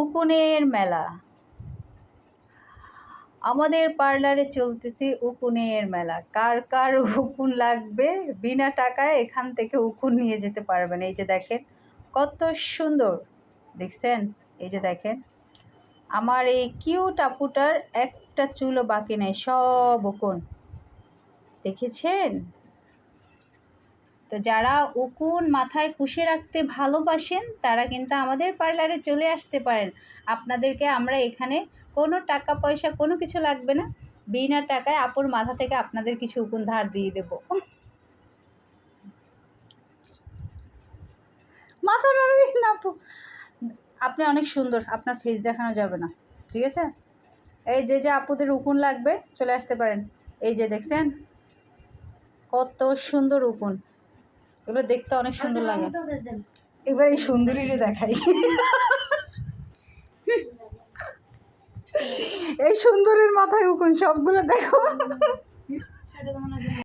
উকুনের মেলা, আমাদের পার্লারে চলতেছে উকুনের মেলা। কার কার উকুন লাগবে বিনা টাকায় এখান থেকে উকুন নিয়ে যেতে পারবেন। এই যে দেখেন কত সুন্দর, দেখছেন? এই যে দেখেন আমার এই কিউট আপুটার একটা চুলও বাকি নেই, সব উকুন, দেখেছেন? তো যারা উকুন মাথায় পুষে রাখতে ভালোবাসেন তারা কিন্তু আমাদের পার্লারে চলে আসতে পারেন। আপনাদেরকে আমরা এখানে কোনো টাকা পয়সা কোনো কিছু লাগবে না, বিনা টাকায় আপুর মাথা থেকে আপনাদের কিছু উকুন ধার দিয়ে দেব। মাথা নাড়বেন না আপু, আপনি অনেক সুন্দর, আপনার ফেস দেখানো যাবে না, ঠিক আছে? এই যে আপুদের উকুন লাগবে চলে আসতে পারেন। এই যে দেখছেন কত সুন্দর উকুন, এগুলো দেখতে অনেক সুন্দর লাগে। এবার এই সুন্দরীরে দেখাই, এই সুন্দরীর মাথায় উকুন সবগুলো দেখো।